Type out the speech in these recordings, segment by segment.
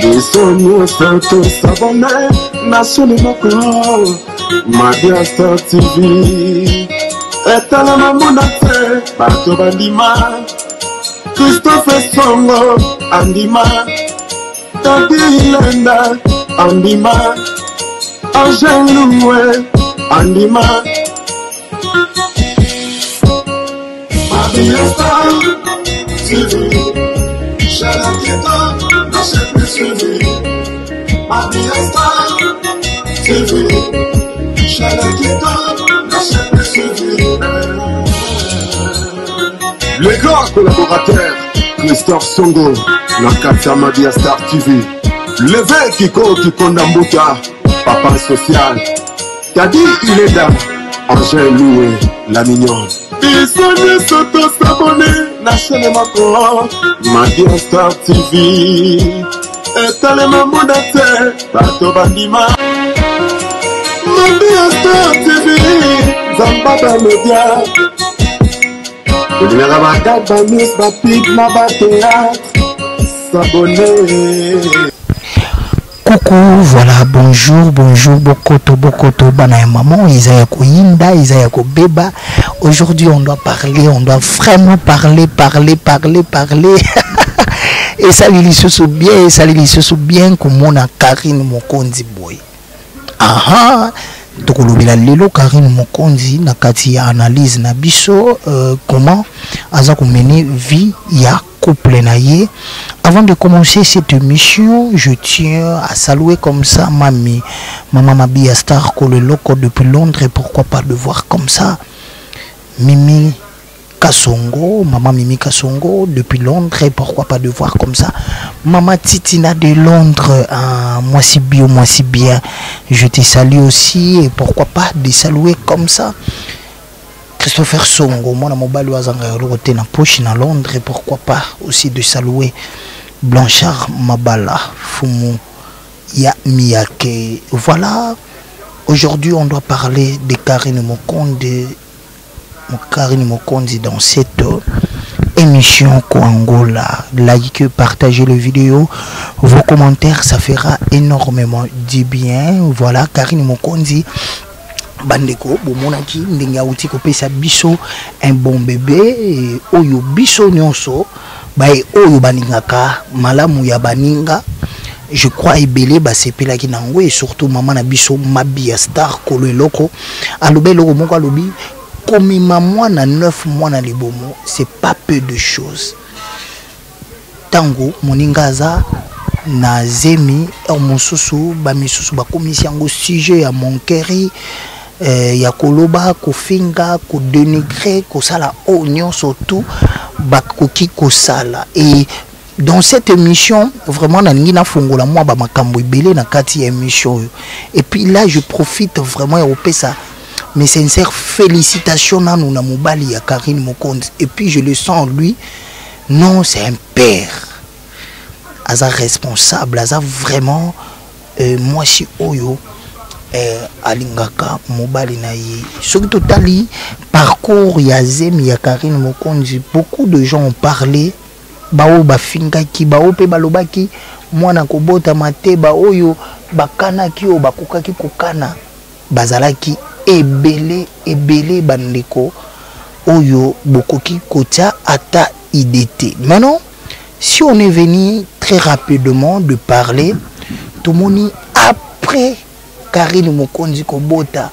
Desons-nous sans s'abonner, nationalement Madia Star TV. Et à la maman d'Até, Bato Bandima, Christophe Songo, Andima, Tati Lenda, Andima, Angèle Loué, Andima, Madia Star TV. Les grands collaborateurs, Christophe Songo, Nakatia Madia Star TV, Levé Kiko Kikondambuta, Papa Social, Tadi Ileda, Angèle Loué, la mignonne. Ils sont des s'abonner, nationalement Madia Star TV. Et à la maman d'Até, Bato Bandima, Madia Star TV, Zambada Media. Coucou, voilà, bonjour, Bokoto, Bana et maman, Isaya Koyinda, Isaya Kobeba. Aujourd'hui, on doit vraiment parler. Et ça se bien, comme on a Karine Mokonzi boy. Aha. Tokolobela lelo Karine Mokonzi na kati ya analyse na biso comment aza ko mener vie ya couple na ye. Avant de commencer cette émission, je tiens à saluer comme ça Maman Madia Star Koleloko depuis Londres, et pourquoi pas de voir comme ça Mimi Kasongo, Maman Mimi Kasongo depuis Londres, et pourquoi pas de voir comme ça Maman Titina de Londres, moi si bien, je te salue aussi, et pourquoi pas de saluer comme ça Christopher Songo, moi mobile wazanga roté na poche na Londres, et pourquoi pas aussi de saluer Blanchard Mabala Fumu ya Miyake. Voilà, aujourd'hui on doit parler de Karine Mokonzi dans cette émission Koangola. Likez, partagez la vidéo, vos commentaires, ça fera énormément du bien. Voilà, Karine Mokonzi bandeko bomonaki ndenge auti kopesa biso un bon bébé oyo biso nyonso bae oyo baningaka malamu ya baninga. Je crois ebele basepelaki nango, et surtout maman na biso Madia Star Koleloko alobe loko moko alobi komima mwana 9 mois na libomo, c'est pas peu de choses. Tango moningaza na zemi mosusu ba misusu ba komisi yango sujet ya monkeri ya koloba kofinga ko dénigrer ko sala oignon surtout ba koki ko sala. Et dans cette émission vraiment na ngina fongola moi ba makambo ibele na kati ya émission. Et puis là je profite vraiment ya opesa mes sincères félicitations à nous, Mobali à Karine Mokonzi. Et puis je le sens en lui. Non, c'est un père. Aza responsable, Aza vraiment moi si Oyo Alingaka Mobali naïe. Sur totali parcours Yazem ya Karine Mokonzi, beaucoup de gens ont parlé. Bao ba fingaki, bao pe balobaki, moi na kobota mate ba Oyo bakana ki o bakukaki kokana bazalaki ebele bandeko oyo bokoki kotia ata idete. Maintenant, si on est venu très rapidement de parler tout moni après Karine Mokonzi kobota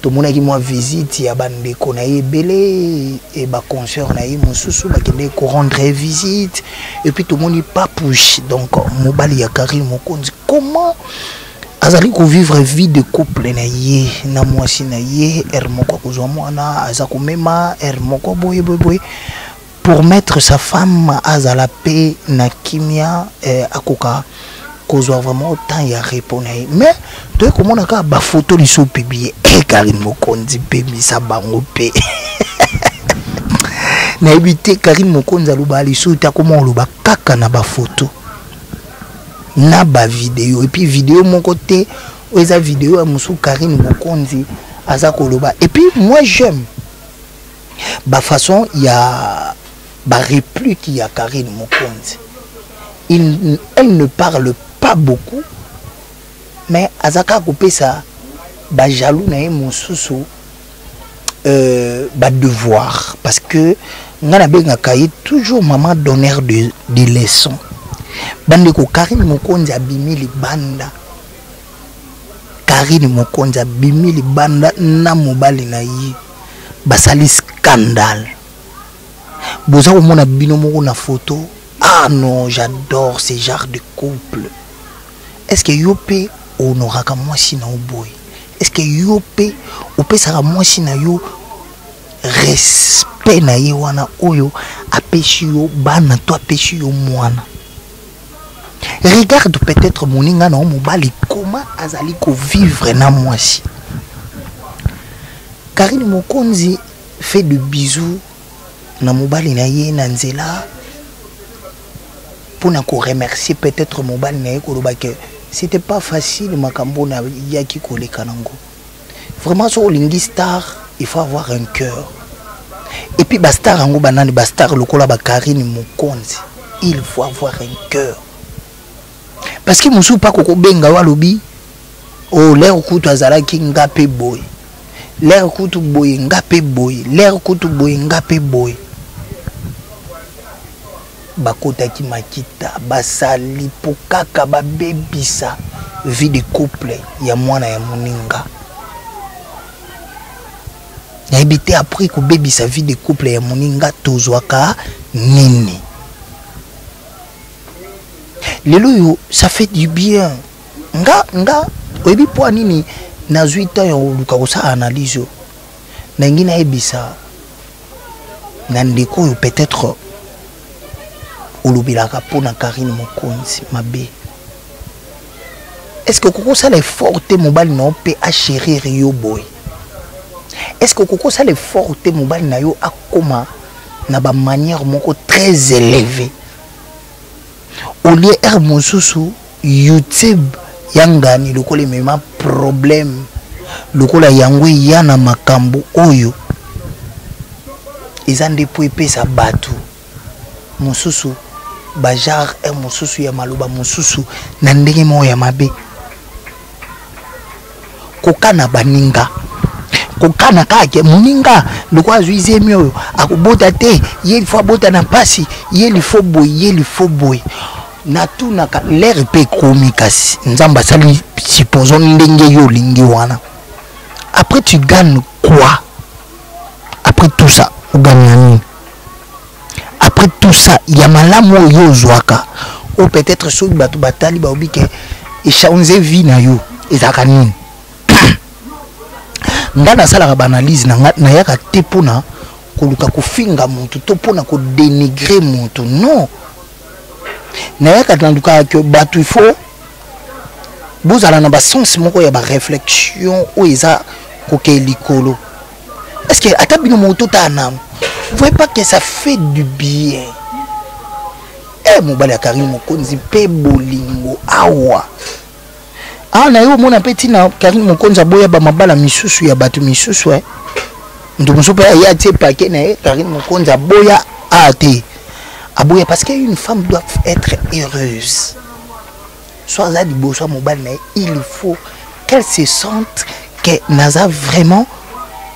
tout moni ki moi visite ya bandeko na ebele et ba concert na mosusu ba kende ko rendre visite, et puis tout moni pas push. Donc mobali ya Karine Mokonzi comment azali ko vivre vie de couple na ye na mwasi na ye ermoko kozwa mwana azako mema ermoko boye pour mettre sa femme azala pe na kimia akoka kozwa vraiment autant ya répondre. Mais de comment on a ba photo li so publier Karine Mokonzi pe misa bango pe na ebité Karine Mokonzi aluba li so ta comment on ba kaka na ba photo na ba vidéo, et puis vidéo mon côté eza vidéo ya musu Karine Mokonzi aza koloba. Et puis moi j'aime ba façon il y a ba réplique il y a Karine Mokonzi. Elle ne parle pas beaucoup, mais azaka coupé ça ba jaloux na mon sous ba devoir, parce que ngana benga kaye toujours maman donneur de leçons. Bande ko Karine Mokonzi abimi libanda. Karine Mokonzi abimi libanda na mobali na yi. Basali scandale. Boza au mona bino moko na photo. Ah non, j'adore ce genre de couple. Est-ce que yope honoraka mwasi na boy? Est-ce que yope opesaka mwasi na yo respect na ye wana oyo apeshi yo bana to apeshi yo mwana? Regarde peut-être moninga na mobali comment azali ko vivre na mwasi. Karine Mokonzi fait de bisous na mobali na ye na nzela pour na ko remercier peut-être mobali na ye ko loba que c'était pas facile makambo na yaki koleka nango. Vraiment sur lingi star, il faut avoir un cœur. Et puis bastar ango banani bastar lokola ba Karine Mokonzi, il faut avoir un cœur. Parce que musu pa koko benga walobi oh l'air kutu azalaki ngape boy. L'air kutu boy ngape boy, l'air kutu boy ngape boy. Bakota ki makita basali pokaka ba bebisa vie de couple ya mwana ya moninga. Na ebité après ko bebisa vie de couple ya moninga tozwaka nini. Lelo yo ça fait du bien. Nga oyebi po nini na 8 ans yo luka ko sa analyse na ngina ebisa na ndeko yo peut-être olobilaka po na Karine Mokonzi mabe. Est-ce que koko ça l'effort te mobile na pe a chérir yo boy? Est-ce que koko ça l'effort te mobile na yo akoma na ba manière moko très élevée? Au lieu er mosusu YouTube yangani lokola mema problème lokola yango yana makambo oyo ezande po epesa batu mosusu bajar er mosusu ya maloba mosusu na ndenge mo ya mabe kokana baninga kokana kake muninga loko azuize mioyo akubota te yeli fo bota na pasi yeli fo boy na tout na l'air pe komikasi nzamba sali supposons ndenge yo lingi wana. Après tu gagnes quoi? Après tout ça tu gagnes nini? Après tout ça il y a malamu yo zwaka ou peut-être so batu batali ba obike échanger vie na yo ezaka nini. Ngana sala ba analyse na yaka te pona koluka kofinga muntu to pona ko dénigrer muntu non. Na yaka tanduka que batu il faut vous allez na ba sens moko ya ba réflexion ou eza koke likolo. Est-ce que atabino moto tana vous voyez pas que ça fait du bien? Eh mobali ya Karine Mokonzi pe bolingo awa. Ah na yo mona petit na Karine Mokonzi boya ba mabala misusu ya batu misusu ndo msopa ya tie paquet na Karine Mokonzi boya ate. Aboya parce qu'une femme doit être heureuse. Soit là du beau soit mobile, il faut qu'elle se sente que Naza vraiment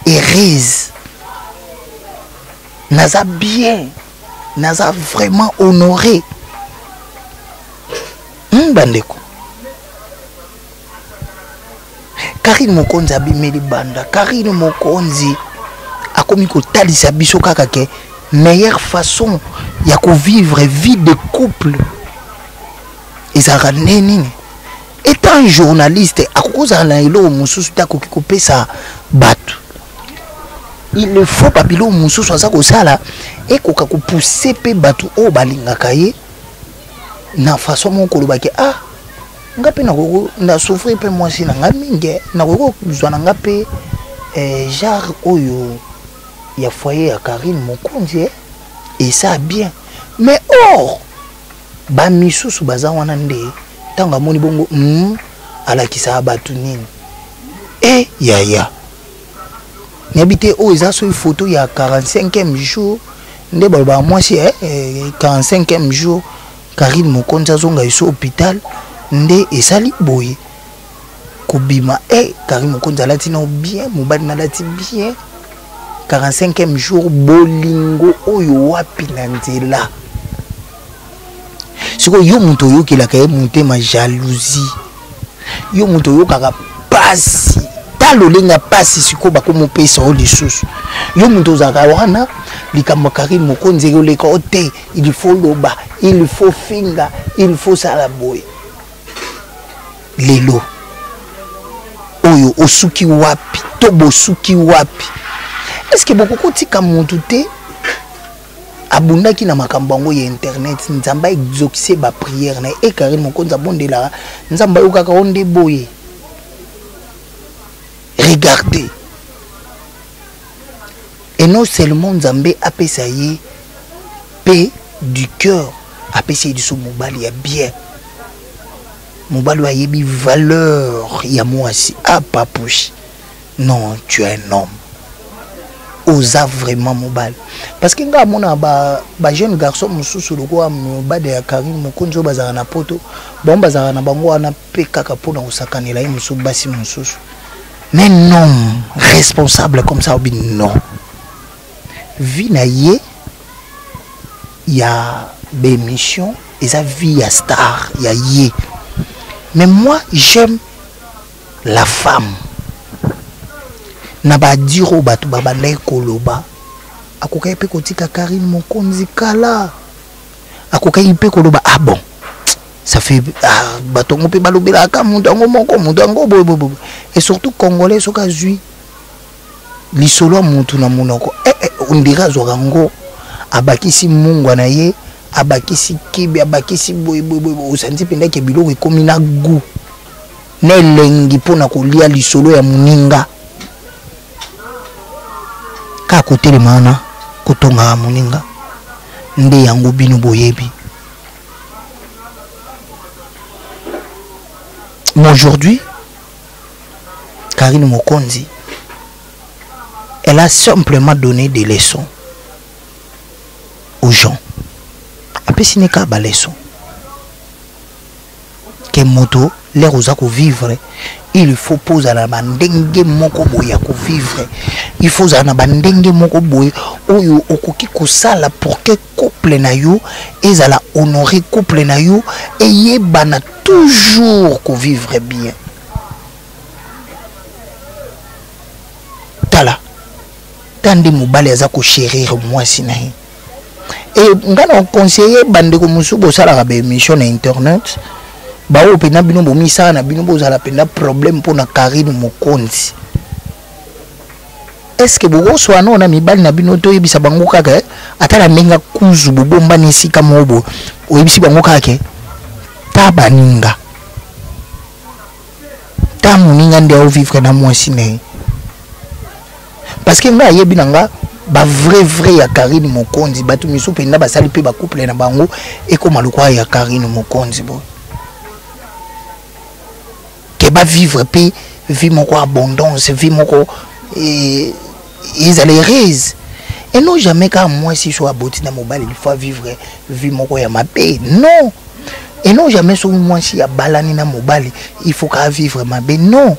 heureuse. Naza bien. Naza vraiment honoré. Bandeko. Karine Mokonzi abimeli banda. Karine Mokonzi akomi ko talisa biso kaka ke meilleure façon ya ko vivre vie de couple. Ezara nini. Étant journaliste, akoza na ilo mususu ta ko pesa batu. Il le faut babilo mususu za ko sala et ko ka ko pousser pe batu o balingaka ye na façon mon ko lobaki ah ngape na ko na souffrir pe moi si na ngaminge na ko zwana ngape genre oyo ya foyer ya Karine Mokonzi et ça bien. Mais or ba misusu baza wana nde tanga moni bongo ala kisa batu nini ya n'habité oh ils ont sur une photo il y a 45e jour nde ba moi c'est 45e jour Karine Mokonza zonga iso hôpital nde esali boye kobima Karine Mokonza lati na bien mobali na lati bien 45e jour bolingo oyo wapi na nzela siko yo muto yo ki la kaye monter ma jalousie yo muto yo kaka pasi talo lenga pasi siko bakomo pesa o lisusu yo muto zaka wana likambo Karine Mokonza yo leka ote il faut loba il faut finga il faut sala boy lelo oyo osuki wapi to bosuki wapi est-ce que beaucoup tika muntu te abundaki na makambo ngo ya internet nzamba exaucer ba prière na Karine Mokonza bondela nzamba yo kaka onde boye regardez et non seulement nzambe apesa ye paix du cœur apesa ye so mobali ya bien mobali ayebi valeur ya mwasi papouche non tu es un homme osa vraiment mobile parce que nga mona ba jeune garçon mususu loko mobade ya Karine Mokonza bazara na poto bon bazara na bango wana pe kaka pona osakanela ye musu basi mususu mais non responsable comme ça obi non vie na ye ya bémission et sa vie ya star ya ye mais moi j'aime la femme na ba diro batu baba ndai koloba akokai pe kotika Karine Mokonza kala akokai pe koloba bon ça fait batongo pe balobela ka mutango moko mutango bobo et surtout congolais soka zui lisolo muntu na munoko ondira zorango abakisi mungwa na ye abakisi kibi abakisi boy osanti penda ke biloko ekomi na gu na elengi pona kolia lisolo ya muninga ka kotele mana kotonga muninga nde yango bino boyebi. Mais aujourd'hui Karine Mokonza elle a simplement donné des leçons aux gens. Après ce n'est qu'à ba leçon que moto les rosa ko vivre il faut poser la bandenge moko boya ko vivre il faut za na bandenge moko boye oyo okoki kosala pour que couple na yo ezala honorer couple na yo et yebana toujours ko vivre bien tala tande mobali aza ko chérir moi sinahi et ngana conseiller bande ko musubo sala ka be émission na internet ba o pena bino bomisa na bino bozala pena problème pour na Karine Mokonza est-ce que bogo so ana na mibali na bino to yebisa bango kaka atala menga kuzu bobomba nisika mobo oyebisi bango kaka tabaninga tamuninga nde o vivre na mwasi ne parce que nga yebi nanga ba vrai ya Karine Mokonza batu miso penda basali pe ba couple na bango ekoma lokwa ya Karine Mokonza bo que ba vivre pe vie moko abondance vie moko ils allaient rires et non jamais quand moi si soit aboti na mobile il faut vivre vie moko ya ma paix non et non jamais sur moi si ya balani na mobile il faut qu'à vivre ma paix non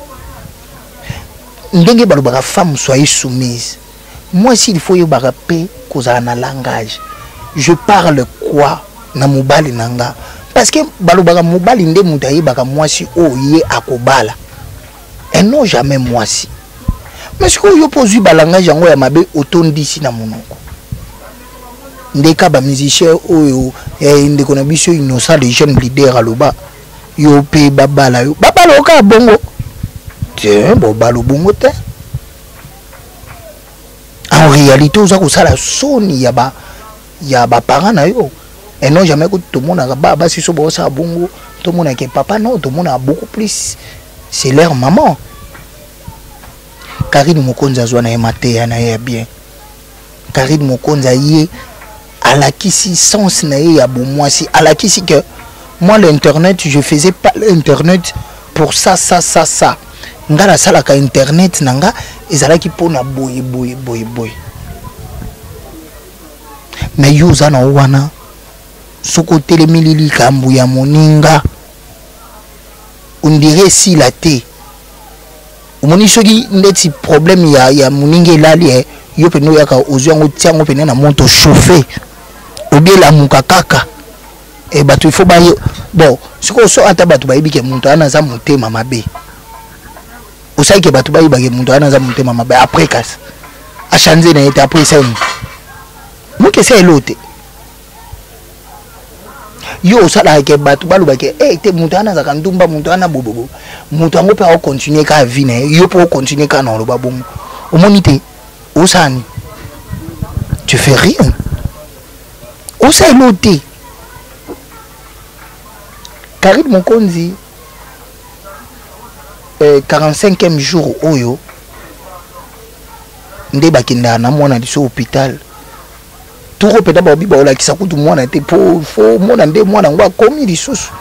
ndenge balobaka femme soyez soumise moi s'il faut yo bara paix koza na langage je parle quoi na mobile nanga parce que balobaka mobile nde mutayi baka moi si oye akobala et non jamais moi si mais ce que yo pose balanga jango ya mabe otondisi na monoko ndeka ba musicien oyo ndeko na biso innocent les jeunes leaders aloba yo pe babala yo babala oka bongo tiens bo balo bongo te en réalité oza ko sala soni ya ba parents na yo et non jamais que tout le monde a ba si so bo sa bongo tout le monde a que papa non tout le monde a beaucoup plus c'est leur maman. Karine Mokonza zwana ematé na ya bien Karine Mokonza yé alakisi sens na ya bon moi si alakisi que moi l'internet je faisais pas l'internet pour ça ngala salaka internet nanga ezalaki pona boye mais yuza na wana soko telemili likambo ya moninga on dirait si la té omoni soki ndeti problème ya moninga elali yo pe no yaka ozwango tiango pe na moto chauffer obela mukakaka bato il faut ba bon siko so ata bato ba ibike muntu ana za motema mabe osai ke bato ba ibake muntu ana za motema mabe après kas a changer na eta après ça muke c'est l'autre yo sala ke bato baluba ke te muntu ana za kandumba muntu ana bobobo muntu ango pe a continuer ka vie na yo pour continuer ka na lo babongo omonite osani tu fais rien osai l'autre Karim Mokonzi 45e jour oyo nde bakinda na mwana liso hôpital turo peta ba biba ola kisakutu mwana te po fo mwana nde mwana ngwa komi lisusu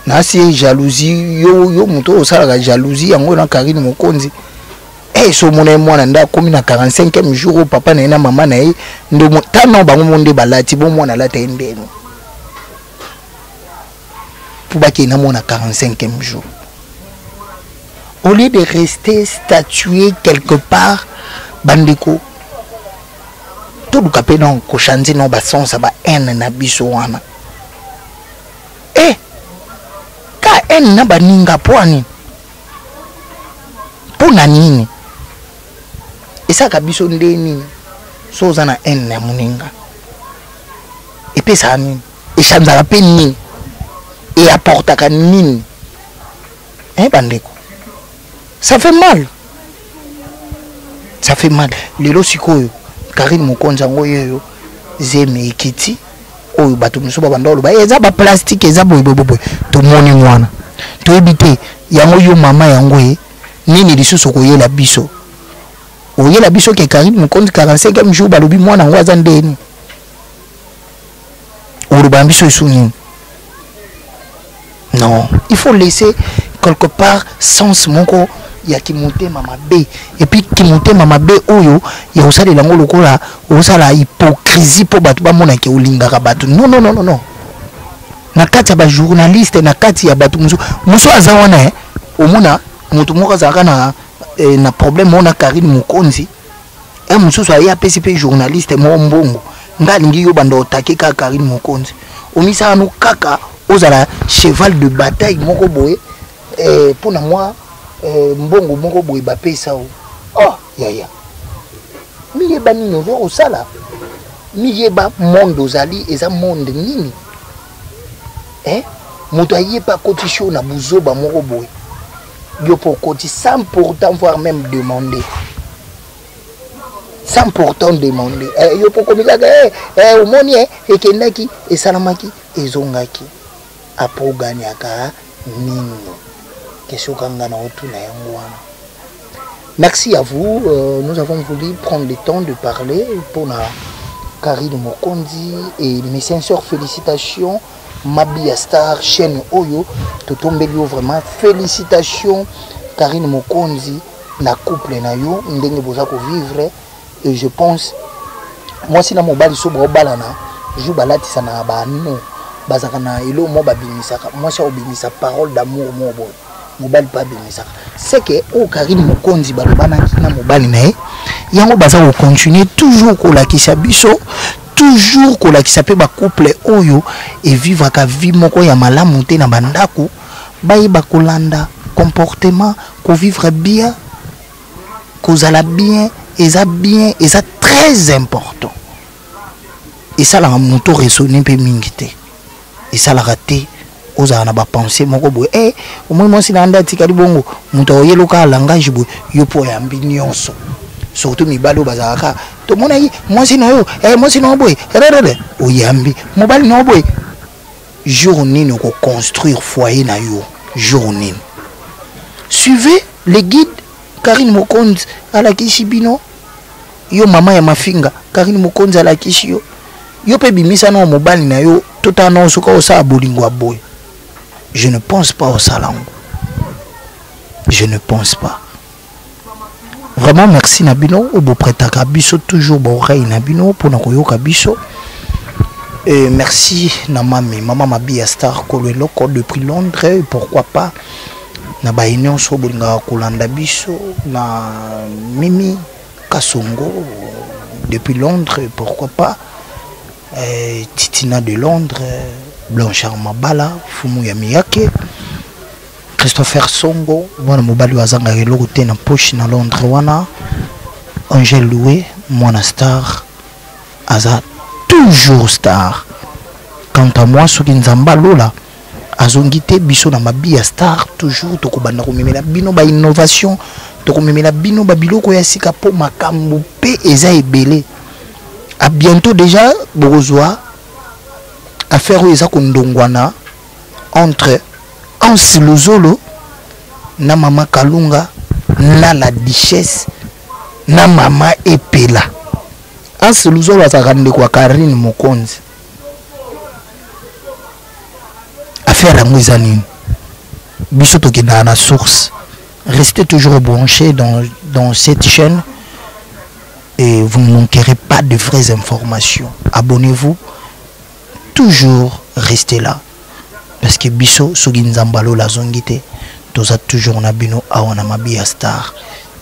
na si jalousie yo muto osala jalousie yango na Karim Mokonzi so mwana nda komi na 45e jour papa na ina mama na ye ndo tano bango monde balati bo mwana lata endeno pour qu'il n'a mon 45e jour. Au lieu de rester statué quelque part, bandeko, tout le capé non, kochanzi non basson ça va en na bisoana. Ka en na baninga poani. Pona nini? Et ça ka biso ndeni. So zana en na muninga. Et puis ça nini? Et chanza la peine et apporte à nini bandeko ça fait mal lelo sikoyo Karim Mokonzi ngoyo zeme ekiti oyo bato muso ba bandolo ba eza ba plastique eza boy to moni mwana to ebite yango yo mama yango nini lisusu ko yela biso oyela biso ke Karim Mokonzi 45e jour balobi mwana ngo aza ndeni oluba biso isuni. Non, il faut laisser quelque part sens moko ya ki monter mama B et puis ki monter mama B oyo ya osala lango lokola osala hypocrisie po batu ba mona ke olingaka batu. Non. Na kati ya ba journaliste na kati ya batu muso azawana omona mutu moko azaka na problème ona Karim Mokonzi muso so ya PCP journaliste mo mbongo ngalingi yo bando takeka Karim Mokonzi omisa anu kaka ozala cheval de bataille moko boye pour na moi mbongo moko boye ba pesa ya miyeba nini ozo osala miyeba monde ozali eza monde nini moto ayeba cotisation na buzoba moko boye yo pour cotiser sans pourtant voire même demander sans pourtant demander yo pour komisa omoni ekendaki esalamaki ezongaki apo ganiaka nini question kanga na otuna yango wana. Merci à vous, nous avons voulu prendre le temps de parler pour Karim Mokonzi et mes sincères félicitations Mabia Star chaîne Oyo to tombelio vraiment félicitations Karim Mokonzi na couple na yo ndenge boza ko vivre et je pense moi si na mobali so bro balana je balati sana ba non bazaka na elo mo babimisaka moi ça obimisa parole d'amour mo boy mobali pas bimisaka c'est que o Karim Mokonzi balobana na mobali na yango baza ko continuer toujours ko lakisa biso toujours ko lakisa pe ba couple oyo et vivre ka vie moko ya malamu te na bandako bayiba kolanda comportement ko vivre bien kozala bien eza très important et ça la moto raisonner pe mingité et ça la raté ozala na ba penser moko boy au moins moi si nanda tikali bongo moto oyeloka langage boy yo po ya mbinyoso surtout mibalo bazaka to mona yi moi si no yo moi si no boy oyambi mobali no boy journée no ko construire foyer na yo journée suivez les guides Karim Mokonzi à la Kishibino yo mama ya mafinga Karim Mokonzi à la Kishio yo pe bimisa no mobali na yo totano suka osa bolingo boy. Je ne pense pas au salon. Je ne pense pas. Vraiment merci Nabino, au beau prêta kabiso toujours bon oreille Nabino pour nakoyo kabiso. Et merci na mami, maman Mabi Star Kolwelo depuis Londres, pourquoi pas na ba union so bolinga kolanda biso na Mimi Kasongo depuis Londres, pourquoi pas Titina de Londres, Blanchard Mabala, Fumu Yamiyake, Christopher Songo, mwana mobali wazanga eloko te na poche na Londres wana, Angel Loué, mwana star, aza toujours star. Quant à moi, ce qui nous lola, azongite biso na Mabi Star, toujours tokobanda komemela bino ba innovation, tokomemela bino ba biloko ya sika po makambo pe eza ebele. À bientôt déjà, Borozwa, affaire où eza kondongwana entre Anse Luzolo na Mama Kalunga na la Duchesse na Mama Epela. Anse Luzolo azakande kwa Karine Mokonzi. Affaire à Mouizanine. Biso tokenda na source. Restez toujours branchés dans cette chaîne et vous ne manquerez pas de vraies informations. Abonnez-vous. Toujours restez là. Parce que biso soki nzambalo la zongite toza toujours na bino awana Mabi Star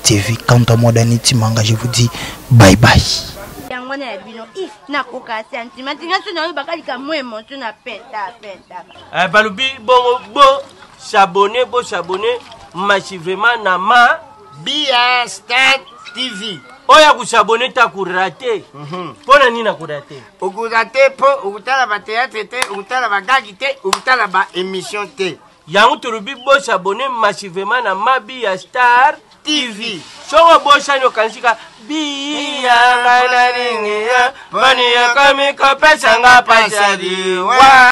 TV. Quant à moi Daniti Manga, je vous dis bye bye. Balubi bon s'abonner massivement na Mabi Star TV. Oya kusabone ta kurate. Pona nina kurate. Okurate po ukutala ba théâtre te, ukutala ba gagi te, ukutala ba émission te. Yangu turubi bo s'abonner massivement na Mabi Star TV. Songo bo shano kansika biya ngana ringi ya bani ya kami ko pesa nga pasadi wa